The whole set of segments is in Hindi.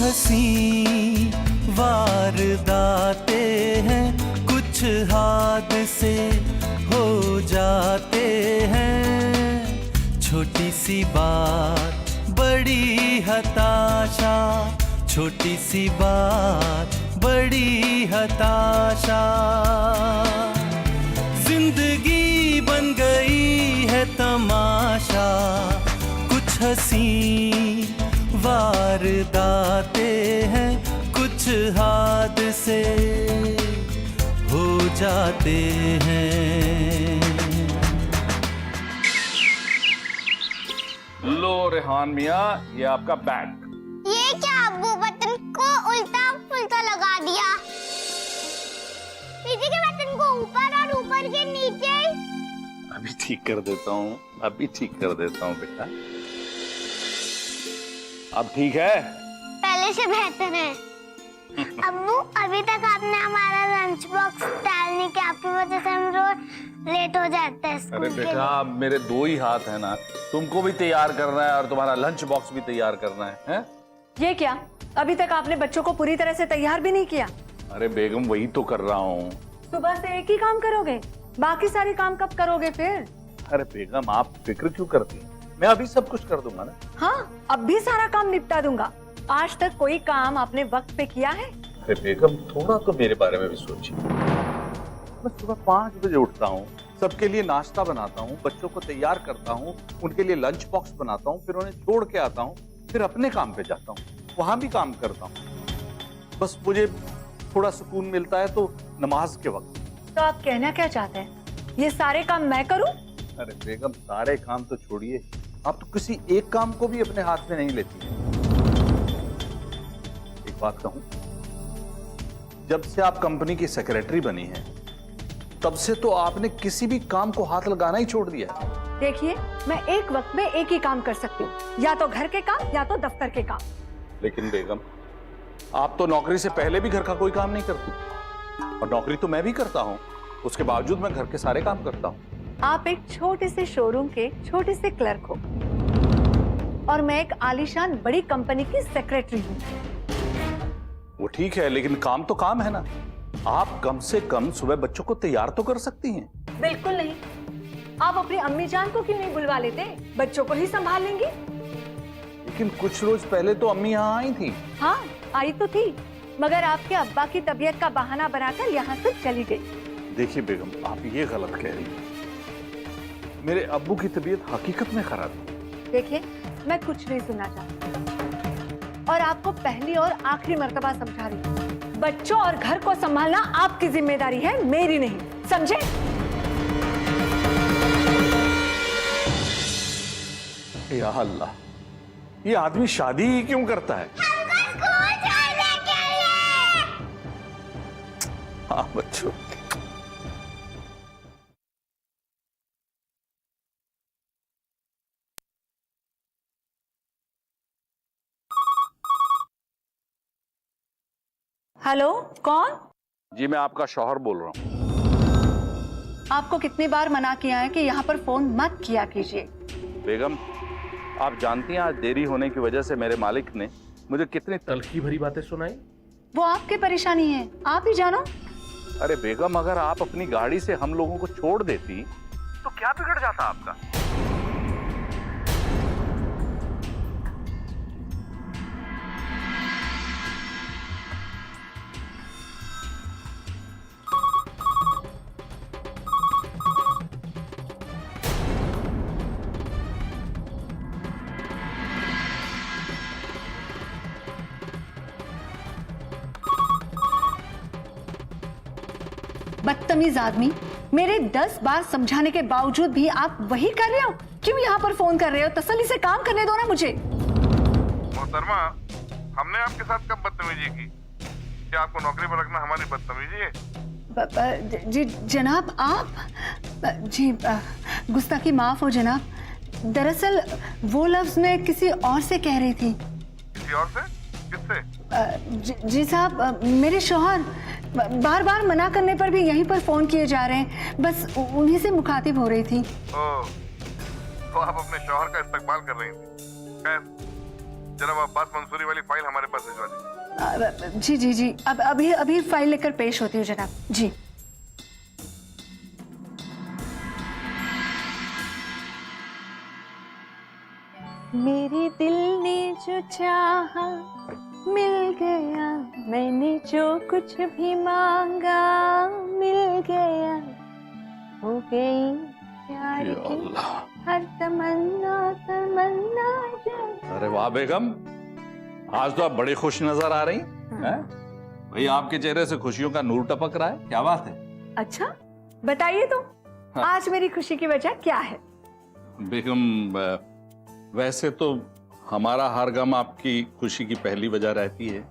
हंसी वारदाते हैं, कुछ हादसे हो जाते हैं। छोटी सी बात बड़ी हताशा, छोटी सी बात बड़ी हताशा। जिंदगी बन गई है तमाशा, कुछ हंसी वारदाते हैं, कुछ हादसे हो जाते हैं। लो रेहान मियाँ, ये आपका बैग। ये क्या अब्बू, बटन को उल्टा पुल्टा लगा दिया। नीचे के बटन को ऊपर और ऊपर के नीचे। अभी ठीक कर देता हूँ, अभी ठीक कर देता हूँ बेटा। अब ठीक है? पहले से बेहतर है। अब्बू, अभी तक आपने हमारा लंच बॉक्स डालने की आपकी वजह से हम रोज लेट हो जाते हैं स्कूल अरे के लिए। बेटा, मेरे दो ही हाथ है ना, तुमको भी तैयार करना है और तुम्हारा लंच बॉक्स भी तैयार करना है? ये क्या, अभी तक आपने बच्चों को पूरी तरह से तैयार भी नहीं किया? अरे बेगम, वही तो कर रहा हूँ। सुबह से एक ही काम करोगे, बाकी सारे काम कब करोगे फिर? अरे बेगम, आप फिक्र क्यों करती हैं? मैं अभी सब कुछ कर दूंगा ना। हाँ, अब भी सारा काम निपटा दूंगा। आज तक कोई काम आपने वक्त पे किया है? अरे बेगम, थोड़ा तो मेरे बारे में भी सोचिए। मैं सुबह 5 बजे उठता हूँ, सबके लिए नाश्ता बनाता हूँ, बच्चों को तैयार करता हूँ, उनके लिए लंच बॉक्स बनाता हूँ, फिर उन्हें छोड़ के आता हूँ, फिर अपने काम पे जाता हूँ, वहां भी काम करता हूँ। बस मुझे थोड़ा सुकून मिलता है तो नमाज के वक्त। तो आप कहना क्या चाहते हैं, ये सारे काम मैं करूं? अरे बेगम, सारे काम तो छोड़िए, आप तो किसी एक काम को भी अपने हाथ में नहीं लेती हैं। एक बात कहूं, जब से आप कंपनी की सेक्रेटरी बनी हैं, तब से तो आपने किसी भी काम को हाथ लगाना ही छोड़ दिया है। देखिए, मैं एक वक्त में एक ही काम कर सकती हूँ, या तो घर के काम या तो दफ्तर के काम। लेकिन बेगम, आप तो नौकरी से पहले भी घर का कोई काम नहीं करती, और नौकरी तो मैं भी करता हूँ, उसके बावजूद मैं घर के सारे काम करता हूँ। आप एक छोटे से शोरूम के छोटे से क्लर्क हो, और मैं एक आलीशान बड़ी कंपनी की सेक्रेटरी हूँ। वो ठीक है, लेकिन काम तो काम है ना। आप कम से कम सुबह बच्चों को तैयार तो कर सकती हैं। बिल्कुल नहीं। आप अपनी अम्मी जान को क्यों नहीं बुलवा लेते, बच्चों को ही संभाल लेंगी। लेकिन कुछ रोज पहले तो अम्मी यहाँ आई थी। हाँ, आई तो थी, मगर आपके अब्बा की तबीयत का बहाना बनाकर यहाँ से चली गई। देखिए बेगम, आप ये गलत कह रही हैं। मेरे अब्बू की तबीयत हकीकत में खराब है। देखिए, मैं कुछ नहीं सुनना चाहती, और आपको पहली और आखिरी मर्तबा समझा रही हूँ, बच्चों और घर को संभालना आपकी जिम्मेदारी है, मेरी नहीं, समझे? या अल्लाह, ये आदमी शादी ही क्यों करता है? हाँ बच्चों, हेलो, कौन? जी मैं आपका शौहर बोल रहा हूँ। आपको कितनी बार मना किया है कि यहाँ पर फोन मत किया कीजिए। बेगम, आप जानती हैं आज देरी होने की वजह से मेरे मालिक ने मुझे कितनी तलखी भरी बातें सुनाई। वो आपकी परेशानी है, आप ही जानो। अरे बेगम, अगर आप अपनी गाड़ी से हम लोगों को छोड़ देती तो क्या बिगड़ जाता आपका? बदतमीज आदमी, मेरे 10 बार समझाने के बावजूद भी आप वही कर रहे हो। क्यों यहाँ पर फोन कर रहे हो? तसल्ली से काम करने दो ना मुझे। मोहतरमा, हमने आपके साथ कब बदतमीजी की? क्या आपको नौकरी पर रखना हमारी बदतमीजी है? जी जनाब, आप जी गुस्ताखी माफ हो जनाब। दरअसल वो लफ्ज मैं किसी और से कह रही थी। किसी और से? किससे? जी साहब, मेरे शौहर बार बार मना करने पर भी यहीं पर फोन किए जा रहे हैं, बस उन्हीं से मुखातिब हो रही थी। ओह, तो आप अपने शौहर का इस्तकबाल कर रही थी। खैर, जरा वो अब्बास मंसूरी वाली फाइल हमारे पास भिजवा दीजिए। जी जी जी, अब अभी फाइल लेकर पेश होती हूँ जनाब जी। मेरे दिल ने जो चाहा मिल गया, मैंने जो कुछ भी मांगा मिल गया, हो गई प्यार की हर तमन्ना तमन्ना जा। अरे वाह बेगम, आज तो आप बड़ी खुश नजर आ रही हैं। भाई आपके चेहरे से खुशियों का नूर टपक रहा है, क्या बात है? अच्छा बताइए तो, हाँ। आज मेरी खुशी की वजह क्या है? बेगम, वैसे तो हमारा हर गम आपकी खुशी की पहली वजह रहती है,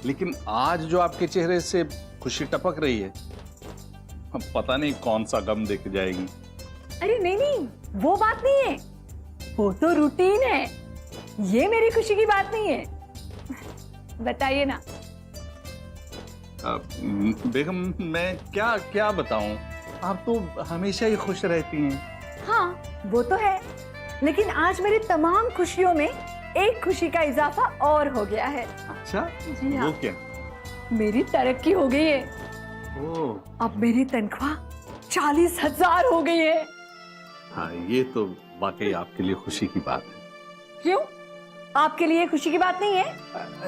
लेकिन आज जो आपके चेहरे से खुशी टपक रही है, पता नहीं कौन सा गम देख जाएगी। अरे नहीं नहीं, वो बात नहीं है, वो तो रूटीन है, ये मेरी खुशी की बात नहीं है। बताइए ना। बेगम मैं क्या क्या बताऊं, आप तो हमेशा ही खुश रहती हैं। हाँ वो तो है, लेकिन आज मेरी तमाम खुशियों में एक खुशी का इजाफा और हो गया है। अच्छा जी हाँ। वो क्या? मेरी तरक्की हो गई है। ओह, अब मेरी तनख्वाह 40,000 हो गई है। हाँ ये तो वाकई आपके लिए खुशी की बात है। क्यों, आपके लिए खुशी की बात नहीं है?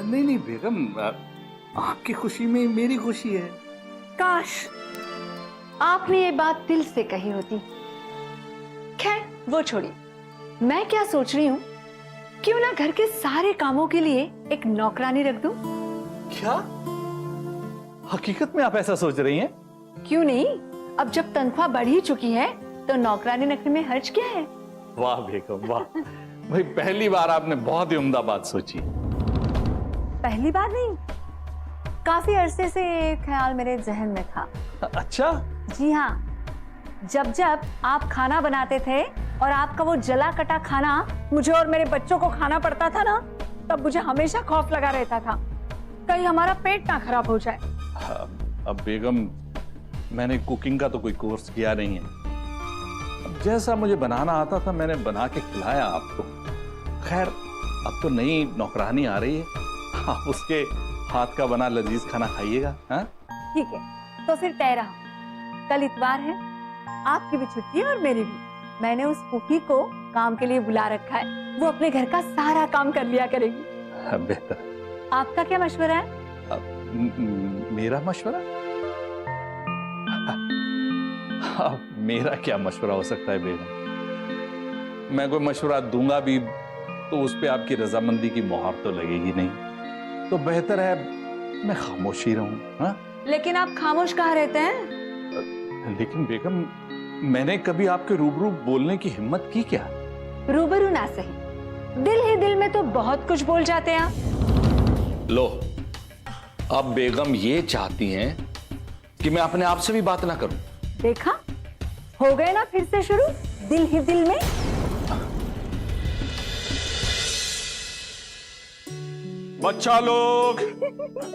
नहीं नहीं बेगम, आपकी खुशी में मेरी खुशी है। काश आपने ये बात दिल से कही होती। खैर वो छोड़िए, मैं क्या सोच रही हूँ, क्यों ना घर के सारे कामों के लिए एक नौकरानी रख दूं? क्या हकीकत में आप ऐसा सोच रही हैं? क्यों नहीं, अब जब तनख्वाह बढ़ ही चुकी है तो नौकरानी रखने में हर्ज क्या है? वाह बेगम वाह, भाई पहली बार आपने बहुत ही उम्दा बात सोची। पहली बार नहीं, काफी अरसे से ये ख्याल मेरे जहन में था। अच्छा? जी हाँ, जब जब आप खाना बनाते थे और आपका वो जला कटा खाना मुझे और मेरे बच्चों को खाना पड़ता था ना, तब मुझे हमेशा खौफ लगा रहता था कहीं हमारा पेट ना खराब हो जाए। अब बेगम, मैंने कुकिंग का तो कोई कोर्स किया नहीं है, अब जैसा मुझे बनाना आता था मैंने बना के खिलाया आपको। खैर अब तो नई नौकरानी आ रही है, आप उसके हाथ का बना लजीज खाना खाइएगा। हाँ ठीक है, तो फिर तय रहा, कल इतवार है, आपकी भी छुट्टी है और मेरी भी। मैंने उस फूफी को काम के लिए बुला रखा है, वो अपने घर का सारा काम कर लिया करेगी। बेहतर। आपका क्या मशवरा है? मेरा मशवरा? मेरा क्या मशवरा हो सकता है बेगम, मैं कोई मशवरा दूंगा भी तो उस पे आपकी रजामंदी की मोहर तो लगेगी नहीं, तो बेहतर है मैं खामोश ही रहूं। हाँ? लेकिन आप खामोश कहाँ रहते हैं? लेकिन बेगम, मैंने कभी आपके रूबरू बोलने की हिम्मत की क्या? रूबरू ना सही, दिल ही दिल में तो बहुत कुछ बोल जाते हैं आप। लो, अब बेगम ये चाहती हैं कि मैं अपने आप से भी बात ना करूं। देखा, हो गए ना फिर से शुरू, दिल ही दिल में। बच्चा लोग,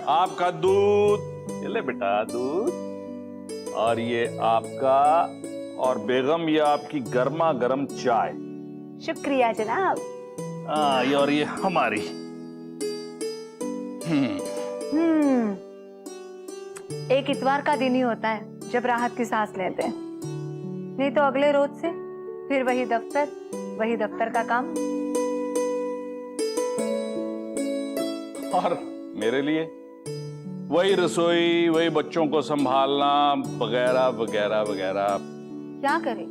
आपका दूध, ये ले बेटा दूध, और ये आपका, और बेगम ये आपकी गर्मा गर्म चाय। शुक्रिया जनाब। ये और ये हमारी। एक इतवार का दिन ही होता है जब राहत की सांस लेते हैं, नहीं तो अगले रोज से फिर वही दफ्तर का काम। और मेरे लिए वही रसोई, वही बच्चों को संभालना वगैरह वगैरह वगैरह। क्या करें,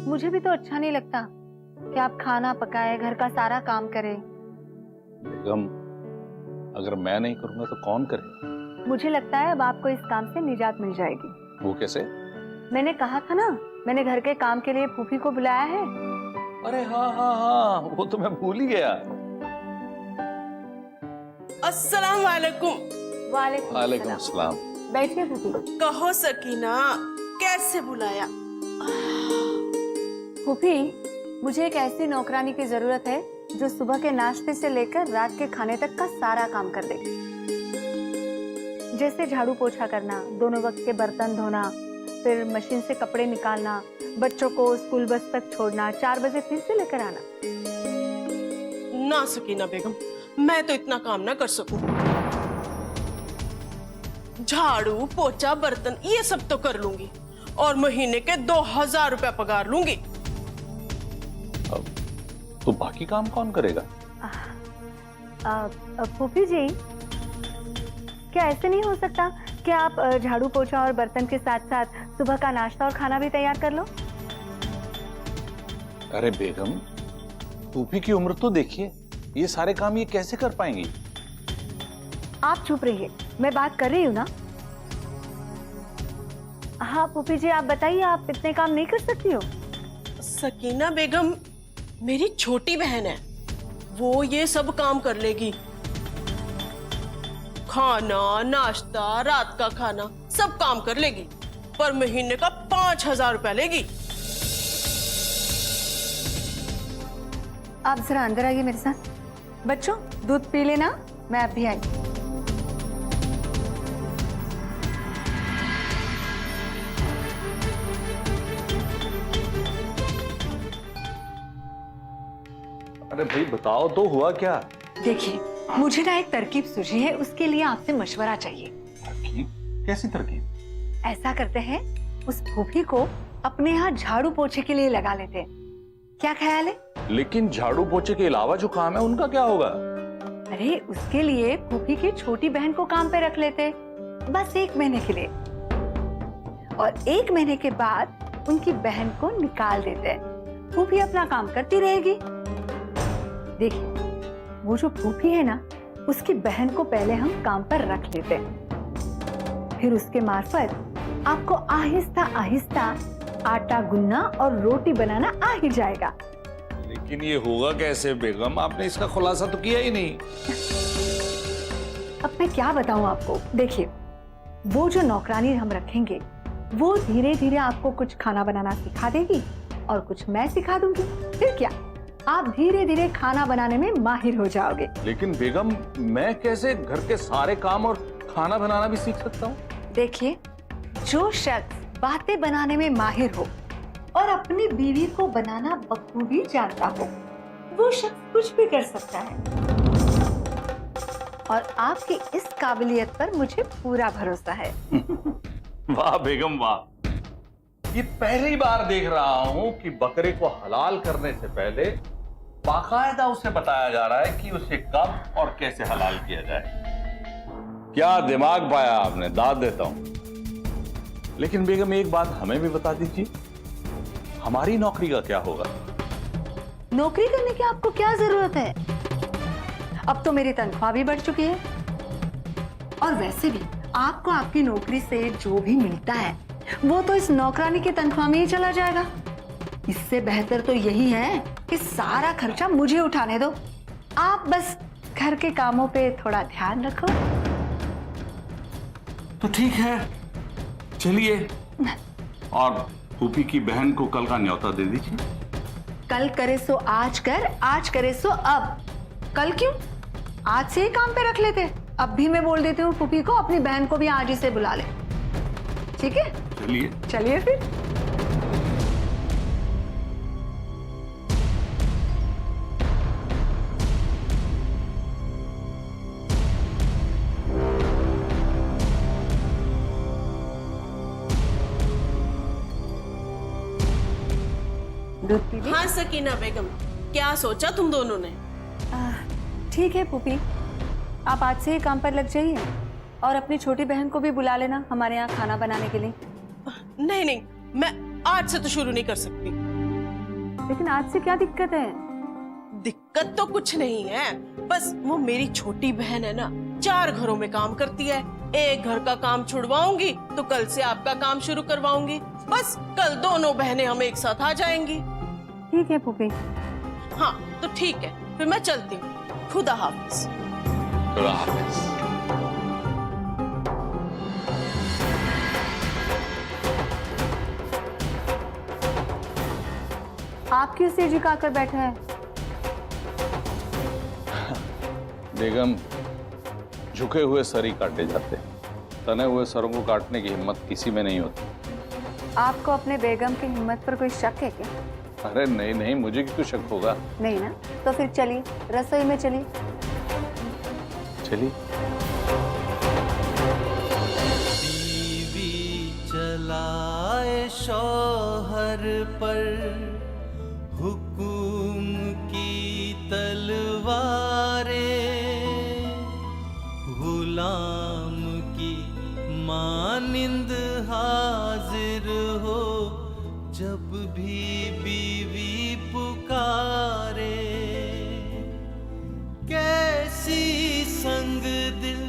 मुझे भी तो अच्छा नहीं लगता कि आप खाना पकाए, घर का सारा काम करें। बेगम, अगर मैं नहीं करूंगा तो कौन करे? मुझे लगता है अब आपको इस काम से निजात मिल जाएगी। वो कैसे? मैंने कहा था ना, मैंने घर के काम के लिए फूफी को बुलाया है। अरे हाँ, वो तो मैं भूल ही गया। अस्सलाम वालेकुम। वालेकुम अस्सलाम। बैठिए फूफी। कहो सकीना, कैसे बुलाया? फूफी, मुझे एक ऐसी नौकरानी की जरूरत है जो सुबह के नाश्ते से लेकर रात के खाने तक का सारा काम कर दे, जैसे झाड़ू पोछा करना, दोनों वक्त के बर्तन धोना, फिर मशीन से कपड़े निकालना, बच्चों को स्कूल बस तक छोड़ना, 4 बजे फिर से लेकर आना। ना सकीना बेगम, मैं तो इतना काम ना कर सकूं। झाड़ू पोछा बर्तन ये सब तो कर लूंगी और महीने के 2000 रुपया पगार लूंगी। तो बाकी काम कौन करेगा? फूफी जी, क्या ऐसे नहीं हो सकता कि आप झाड़ू पोछा और बर्तन के साथ साथ सुबह का नाश्ता और खाना भी तैयार कर लो? अरे बेगम, फूफी की उम्र तो देखिए, ये सारे काम ये कैसे कर पाएंगी? आप चुप रहिए, मैं बात कर रही हूँ ना। हाँ फूफी जी, आप बताइए, आप इतने काम नहीं कर सकती हो? सकीना बेगम मेरी छोटी बहन है, वो ये सब काम कर लेगी। खाना नाश्ता रात का खाना सब काम कर लेगी, पर महीने का 5000 रुपया लेगी। आप जरा अंदर आइए मेरे साथ। बच्चों, दूध पी लेना, मैं अब भी आई। अरे भाई बताओ तो, हुआ क्या? देखिए, मुझे ना एक तरकीब सूझी है, उसके लिए आपसे मशवरा चाहिए। तरकीब? कैसी तरकीब? ऐसा करते हैं, उस फूफी को अपने यहाँ झाड़ू पोछे के लिए लगा लेते हैं, क्या ख्याल है? लेकिन झाड़ू पोछे के अलावा जो काम है उनका क्या होगा? अरे उसके लिए फूफी की छोटी बहन को काम पे रख लेते, बस 1 महीने के लिए, और 1 महीने के बाद उनकी बहन को निकाल देते, फूफी अपना काम करती रहेगी। देखिए, वो जो फूफी है ना, उसकी बहन को पहले हम काम पर रख लेते हैं, फिर उसके मार्फत आपको आहिस्ता आहिस्ता आटा गूंदना और रोटी बनाना आ ही जाएगा। लेकिन ये होगा कैसे बेगम? आपने इसका खुलासा तो किया ही नहीं। अब मैं क्या बताऊं आपको? देखिए, वो जो नौकरानी हम रखेंगे, वो धीरे धीरे आपको कुछ खाना बनाना सिखा देगी और कुछ मैं सिखा दूंगी। फिर क्या, आप धीरे धीरे खाना बनाने में माहिर हो जाओगे। लेकिन बेगम, मैं कैसे घर के सारे काम और खाना बनाना भी सीख सकता हूँ? देखिए, जो शख्स बातें बनाने में माहिर हो और अपनी बीवी को बनाना बखूबी जानता हो, वो शख्स कुछ भी कर सकता है, और आपकी इस काबिलियत पर मुझे पूरा भरोसा है। वाह बेगम वाह, ये पहली बार देख रहा हूँ कि बकरे को हलाल करने से पहले बाकायदा उसे बताया जा रहा है कि उसे कब और कैसे हलाल किया जाए। क्या दिमाग पाया आपने, दाद देता हूं। लेकिन बेगम, एक बात हमें भी बता दीजिए, हमारी नौकरी का क्या होगा? नौकरी करने की आपको क्या जरूरत है? अब तो मेरी तनख्वाह भी बढ़ चुकी है, और वैसे भी आपको आपकी नौकरी से जो भी मिलता है वो तो इस नौकरानी की तनख्वाह में ही चला जाएगा। इससे बेहतर तो यही है कि सारा खर्चा मुझे उठाने दो, आप बस घर के कामों पे थोड़ा ध्यान रखो। तो ठीक है, चलिए, और फूफी की बहन को कल का न्योता दे दीजिए। कल करे सो आज कर, आज करे सो अब। कल क्यों? आज से ही काम पे रख लेते। अब भी मैं बोल देती हूँ फूफी को अपनी बहन को भी आज ही से बुला ले, ठीक है? चलिए चलिए फिर। दूध पी ली? हाँ सकीना बेगम, क्या सोचा तुम दोनों ने? ठीक है फूफी, आप आज से ही काम पर लग जाइए और अपनी छोटी बहन को भी बुला लेना हमारे यहाँ खाना बनाने के लिए। नहीं नहीं, मैं आज से तो शुरू नहीं कर सकती। लेकिन आज से क्या दिक्कत है? दिक्कत तो कुछ नहीं है, बस वो मेरी छोटी बहन है ना, 4 घरों में काम करती है। एक घर का काम छुड़वाऊंगी तो कल से आपका काम शुरू करवाऊंगी। बस कल दोनों बहनें हम एक साथ आ जाएंगी। ठीक है फूफी। हाँ तो ठीक है, फिर मैं चलती हूँ। खुदा हाफिज। खुदा हाफिज। आप क्यों सिर झुकाकर बैठे हैं? बेगम, झुके हुए सर ही काटे जाते हैं, तने हुए सरों को काटने की हिम्मत किसी में नहीं होती। आपको अपने बेगम की हिम्मत पर कोई शक है क्या? अरे नहीं नहीं, मुझे क्यों शक होगा? नहीं ना, तो फिर चलिए रसोई में चलिए। चलिए। बीवी चलाए शौहर पर हुकुम की तलवारें, गुलाम की मानिंद हाजिर हो जब भी बीवी पुकारे। कैसी संग दिल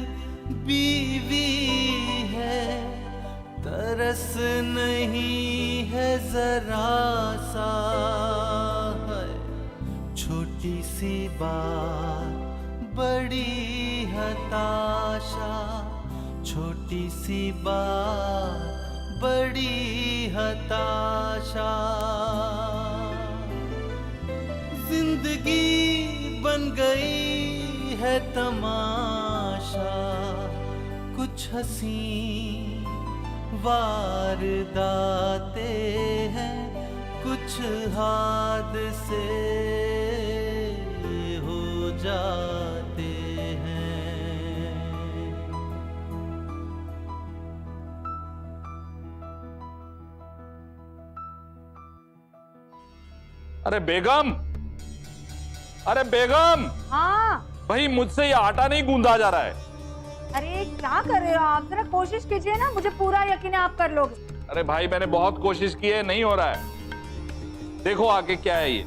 बीवी है, तरस नहीं है जरा सा, है छोटी सी बात बड़ी हताशा, छोटी सी बात बड़ी हताशा। जिंदगी बन गई है तमाशा, कुछ हंसी वारदातें हैं, कुछ हादसे हो जाते हैं। अरे बेगम, अरे बेगम, हाँ। भाई मुझसे ये आटा नहीं गूंदा जा रहा है। अरे क्या कर रहे हो आप, जरा कोशिश कीजिए ना, मुझे पूरा यकीन है आप कर लोगे। अरे भाई मैंने बहुत कोशिश की है, नहीं हो रहा है। देखो आगे क्या है ये,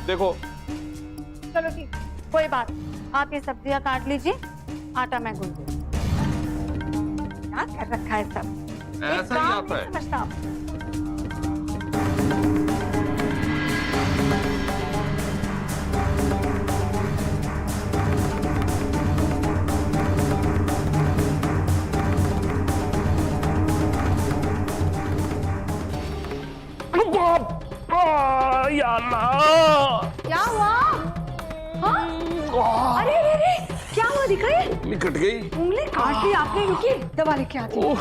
देखो। चलो ठीक, कोई बात, आप ये सब्जियां काट लीजिए, आटा मैं गूंद दूँ। क्या कर रखा है सब, ऐसा ही आता है। समझता आप। या अल्लाह, क्या हुआ? हाँ? अरे अरे अरे, क्या हुआ दिखाइए। उंगली कट गई। उंगली काट ली आपने, रुकिए दवा लेके आती हूँ।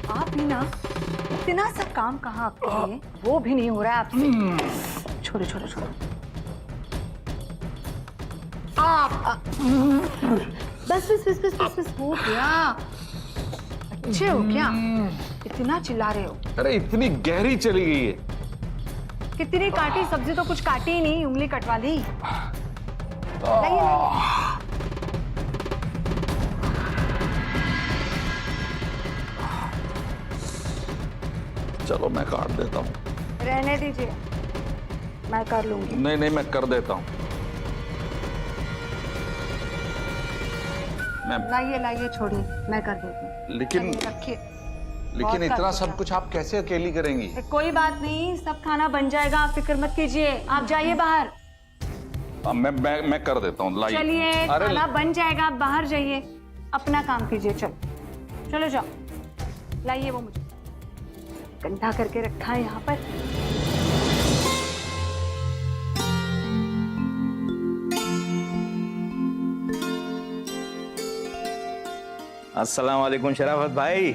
आप भी ना, इतना सा काम कहाँ आपके लिए, वो भी नहीं हो रहा है आपसे। छोड़ो छोड़ो छोड़ो। आप बस बस बस बस बस बस हो गया, अच्छे हो क्या? इतना चिल्ला रहे हो। अरे इतनी गहरी चली गई है। कितनी काटी सब्जी, तो कुछ काटी ही नहीं, उंगली कटवा दी। लाइए लाइए। चलो मैं काट देता हूँ। रहने दीजिए, मैं कर लूंगी। नहीं नहीं मैं कर देता हूँ। लाइए लाइए, छोड़िए, मैं कर देती हूँ। लेकिन रखिए। लेकिन बहुत इतना कर सब दिया। कुछ आप कैसे अकेली करेंगी? कोई बात नहीं, सब खाना बन जाएगा, आप फिक्र मत कीजिए। आप जाइए बाहर। मैं कर देता हूँ, लाइए। चलिए, अरे खाना बन जाएगा, आप बाहर जाइए, अपना काम कीजिए। चलो चलो जाओ, लाइए वो, मुझे गंदा करके रखा है यहाँ पर। अस्सलाम वालेकुम शराफत भाई।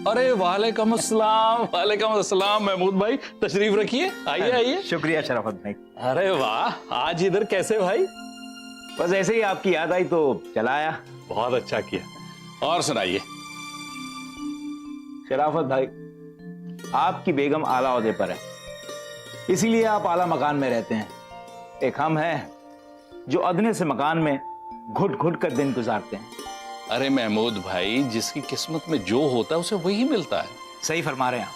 अरे वालेकुम अस्सलाम, वालेकुम अस्सलाम महमूद भाई, तशरीफ रखिए, आइए आइए। शुक्रिया शराफत भाई। अरे वाह, आज इधर कैसे भाई? बस ऐसे ही आपकी याद आई तो चला आया। बहुत अच्छा किया, और सुनाइए। शराफत भाई, आपकी बेगम आला ओहदे पर है, इसीलिए आप आला मकान में रहते हैं। एक हम हैं जो अदने से मकान में घुट घुट कर दिन गुजारते हैं। अरे महमूद भाई, जिसकी किस्मत में जो होता है उसे वही मिलता है। सही फरमा रहे हैं आप,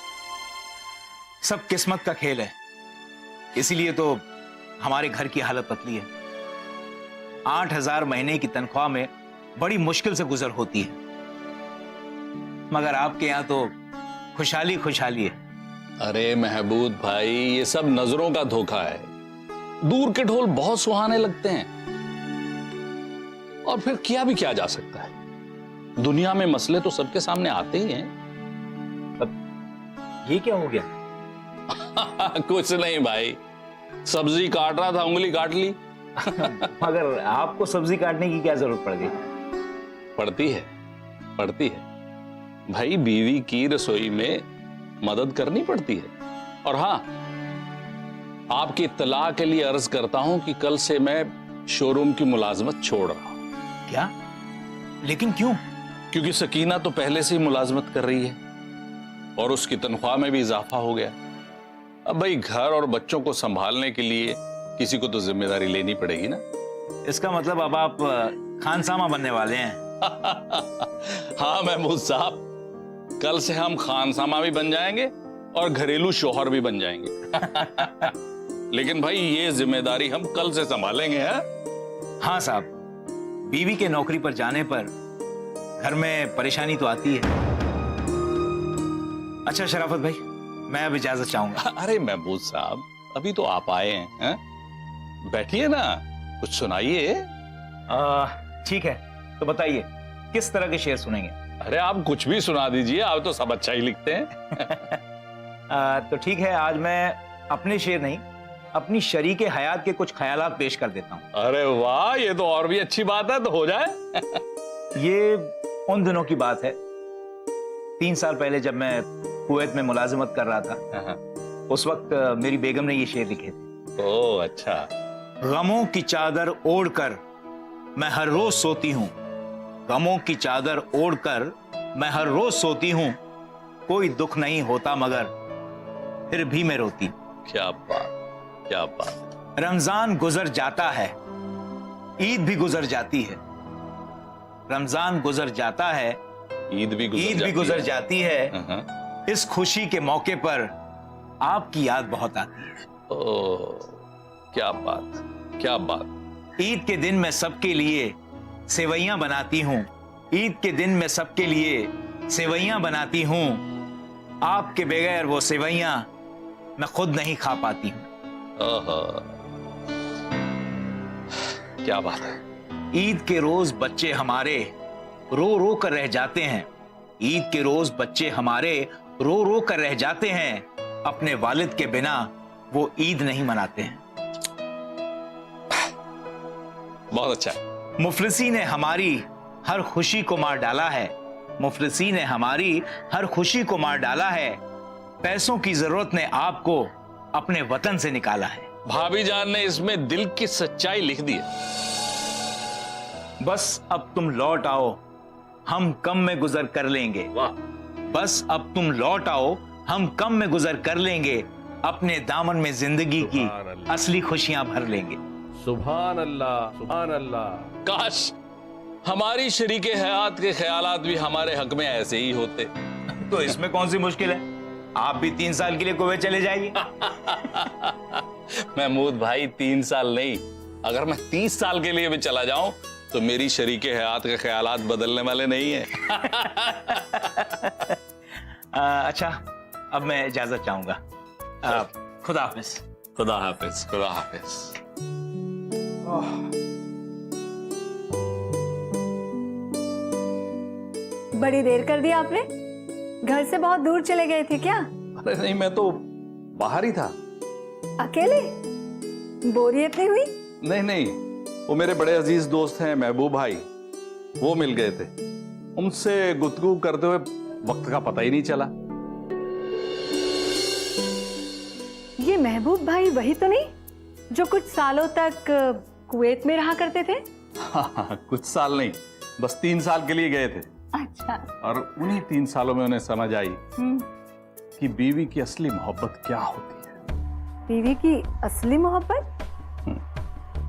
सब किस्मत का खेल है, इसीलिए तो हमारे घर की हालत पतली है। 8,000 महीने की तनख्वाह में बड़ी मुश्किल से गुजर होती है, मगर आपके यहाँ तो खुशहाली खुशहाली है। अरे महमूद भाई, ये सब नजरों का धोखा है। दूर के ढोल बहुत सुहाने लगते हैं, और फिर किया भी क्या जा सकता है। दुनिया में मसले तो सबके सामने आते ही हैं। ये क्या हो गया? कुछ नहीं भाई, सब्जी काट रहा था, उंगली काट ली। मगर आपको सब्जी काटने की क्या जरूरत पड़ गई? पड़ती है, पड़ती है भाई, बीवी की रसोई में मदद करनी पड़ती है। और हाँ, आपकी इत्तला के लिए अर्ज करता हूं कि कल से मैं शोरूम की मुलाजमत छोड़ रहा हूं। क्या? लेकिन क्यों? क्योंकि सकीना तो पहले से ही मुलाजमत कर रही है और उसकी तनख्वाह में भी इजाफा हो गया। अब भाई घर और बच्चों को संभालने के लिए किसी को तो जिम्मेदारी लेनी पड़ेगी ना। इसका मतलब अब आप खानसामा बनने वाले हैं। हाँ महमूद साहब, कल से हम खानसामा भी बन जाएंगे और घरेलू शोहर भी बन जाएंगे। लेकिन भाई ये जिम्मेदारी हम कल से संभालेंगे। हैं? हाँ साहब, बीवी के नौकरी पर जाने पर घर में परेशानी तो आती है। अच्छा शराफत भाई, मैं अब इजाजत चाहूंगा। अरे महमूद साहब, अभी तो आप आए हैं? बैठिए ना, कुछ सुनाइए। ठीक है, तो बताइए किस तरह के शेर सुनेंगे? अरे आप कुछ भी सुना दीजिए, आप तो सब अच्छा ही लिखते हैं। तो ठीक है, आज मैं अपने शेर नहीं, अपनी शरीके हयात के कुछ ख्यालात पेश कर देता हूँ। अरे वाह, ये तो और भी अच्छी बात है, तो हो जाए। ये उन दिनों की बात है, 3 साल पहले जब मैं कुवैत में मुलाजिमत कर रहा था। उस वक्त मेरी बेगम ने ये शेर लिखे थे। ओह अच्छा। गमों की चादर ओढ़कर मैं हर रोज सोती हूँ, गमों की चादर ओढ़कर मैं हर रोज सोती हूँ, कोई दुख नहीं होता मगर फिर भी मैं रोती। क्या बात, क्या बात। रमजान गुजर जाता है, ईद भी गुजर जाती है। रमजान गुजर जाता है, ईद भी गुजर जाती है। इस खुशी के मौके पर आपकी याद बहुत आती है। ओह क्या बात, क्या बात। ईद के दिन मैं सबके लिए सेवैयां बनाती हूँ, ईद के दिन मैं सबके लिए सेवैयां बनाती हूँ, आपके बगैर वो सेवैयां मैं खुद नहीं खा पाती हूँ। क्या बात है। ईद के रोज बच्चे हमारे रो रो कर रह जाते हैं, ईद के रोज बच्चे हमारे रो रो कर रह जाते हैं, अपने वालिद के बिना वो ईद नहीं मनाते हैं। बहुत अच्छा। मुफलिसी ने हमारी हर खुशी को मार डाला है, मुफलिसी ने हमारी हर खुशी को मार डाला है, पैसों की जरूरत ने आपको अपने वतन से निकाला है। भाभी जान ने इसमें दिल की सच्चाई लिख दी है। बस अब तुम लौट आओ, हम कम में गुजर कर लेंगे। वाह। बस अब तुम लौट आओ, हम कम में गुजर कर लेंगे, अपने दामन में जिंदगी की असली खुशियां भर लेंगे। सुभान अल्लाह, सुभान अल्लाह। काश हमारी शरीके हयात के ख्यालात भी हमारे हक में ऐसे ही होते। तो इसमें कौन सी मुश्किल है, आप भी 3 साल के लिए कुवैत चले जाइए। महमूद भाई 3 साल नहीं, अगर मैं 30 साल के लिए भी चला जाऊं तो मेरी शरीके हयात के ख्यालात बदलने वाले नहीं है। अच्छा, अब मैं इजाजत चाहूंगा। खुदा हाफिज। खुदा हाफिज, खुदा हाफिज। बड़ी देर कर दी आपने, घर से बहुत दूर चले गए थे क्या? अरे नहीं, मैं तो बाहर ही था। अकेले? बोरियत नहीं हुई? नहीं नहीं, वो मेरे बड़े अजीज दोस्त हैं महबूब भाई, वो मिल गए थे। उनसे गुफ्तगू करते हुए वक्त का पता ही नहीं चला। ये महबूब भाई वही तो नहीं जो कुछ सालों तक कुवैत में रहा करते थे? हाँ, कुछ साल नहीं, बस 3 साल के लिए गए थे। अच्छा। और उन्हीं 3 सालों में उन्हें समझ आई कि बीवी की असली मोहब्बत क्या होती है। बीवी की असली मोहब्बत?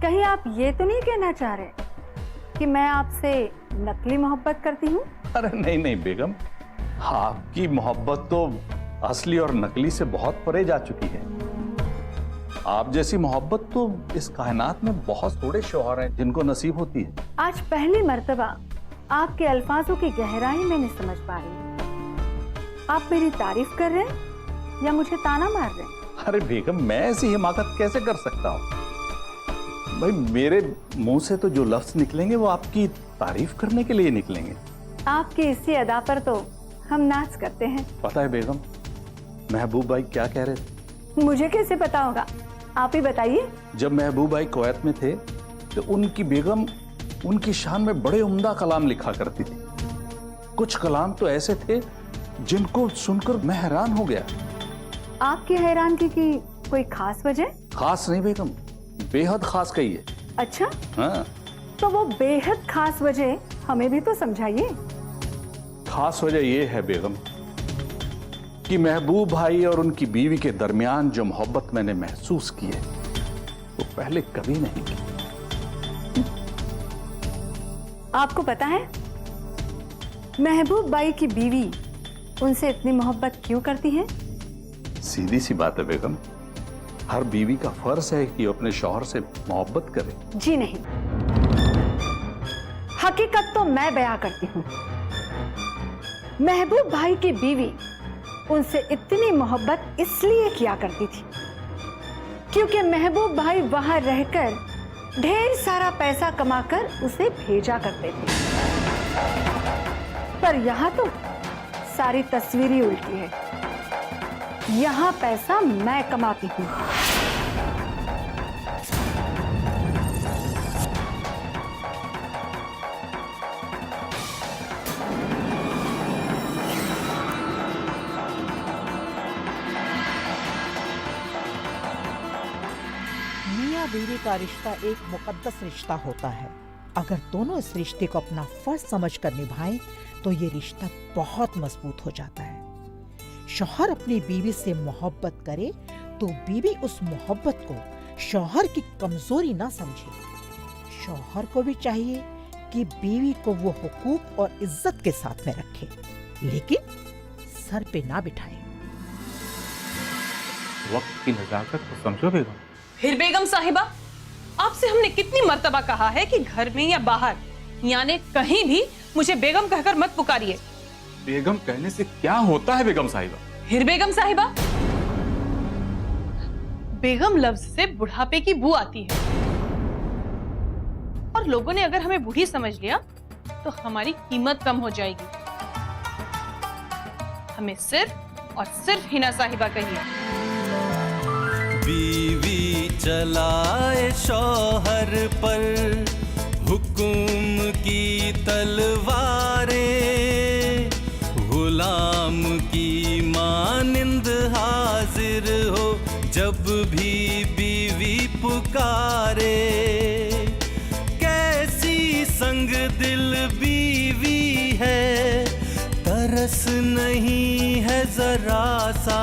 कहीं आप ये तो नहीं कहना चाह रहे कि मैं आपसे नकली मोहब्बत करती हूँ? अरे नहीं नहीं बेगम, आपकी मोहब्बत तो असली और नकली से बहुत परे जा चुकी है। आप जैसी मोहब्बत तो इस कायनात में बहुत थोड़े शौहर हैं जिनको नसीब होती है। आज पहली मर्तबा आपके अल्फाजों की गहराई मैंने समझ पा रही हूँ। आप मेरी तारीफ कर रहे हैं या मुझे ताना मार रहे हैं? अरे बेगम, मैं ऐसी हिमाकत कैसे कर सकता हूँ? भाई मेरे मुंह से तो जो लफ्ज निकलेंगे वो आपकी तारीफ करने के लिए निकलेंगे। आपकी इसी अदा पर तो हम नाच करते हैं। पता है बेगम, महबूब भाई क्या कह रहे थे? मुझे कैसे पता होगा, आप ही बताइए। जब महबूब भाई कुवैत में थे तो उनकी बेगम उनकी शान में बड़े उम्दा कलाम लिखा करती थी। कुछ कलाम तो ऐसे थे जिनको सुनकर मैं हैरान हो गया। आपकी हैरानगी की कोई खास वजह? खास नहीं बेगम, बेहद खास कहिए। अच्छा, हाँ, तो वो बेहद खास वजह हमें भी तो समझाइए। खास वजह यह है बेगम कि महबूब भाई और उनकी बीवी के दरमियान जो मोहब्बत मैंने महसूस की है वो पहले कभी नहीं की। आपको पता है महबूब बाई की बीवी उनसे इतनी मोहब्बत क्यों करती है? सीधी सी बात है बेगम, हर बीवी का फर्ज है कि वो अपने शौहर से मोहब्बत करे। जी नहीं, हकीकत तो मैं बयां करती हूँ। महबूब भाई की बीवी उनसे इतनी मोहब्बत इसलिए किया करती थी क्योंकि महबूब भाई वहां रहकर ढेर सारा पैसा कमाकर उसे भेजा करते थे। पर यहां तो सारी तस्वीर ही उल्टी है। यहां पैसा मैं कमाती हूँ। मियाँ बीवी का रिश्ता एक मुकद्दस रिश्ता होता है। अगर दोनों इस रिश्ते को अपना फर्ज समझकर निभाएं तो ये रिश्ता बहुत मजबूत हो जाता है। शौहर अपनी बीवी से मोहब्बत करे तो बीवी उस मोहब्बत को शौहर की कमजोरी ना समझे। शौहर को भी चाहिए कि बीवी को वो हुकूक और इज्जत के साथ में रखे, लेकिन सर पे ना बिठाए। वक्त की नजाकत को समझो बेगम। फिर बेगम साहिबा, आपसे हमने कितनी मर्तबा कहा है कि घर में या बाहर यानी कहीं भी मुझे बेगम कहकर मत पुकारिए। बेगम कहने से क्या होता है बेगम साहिबा? फिर बेगम साहिबा, बेगम लफ्ज से बुढ़ापे की बू आती है और लोगों ने अगर हमें बूढ़ी समझ लिया तो हमारी कीमत कम हो जाएगी। हमें सिर्फ और सिर्फ हिना साहिबा कहिए। बीवी चलाए शौहर पर हुक्म की तलवारें, गुलाम की मानिंद हाजिर हो जब भी बीवी पुकारे। कैसी संग दिल बीवी है, तरस नहीं है जरा सा।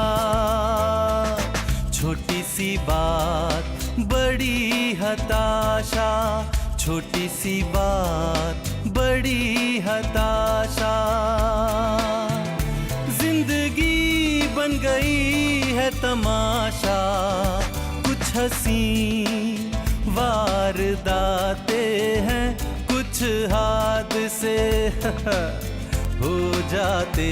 छोटी सी बात बड़ी हताशा, छोटी सी बात बड़ी हताशा। जिंदगी बन गई है तमाशा, कुछ हंसी वारदातें हैं, कुछ हादसे हो जाते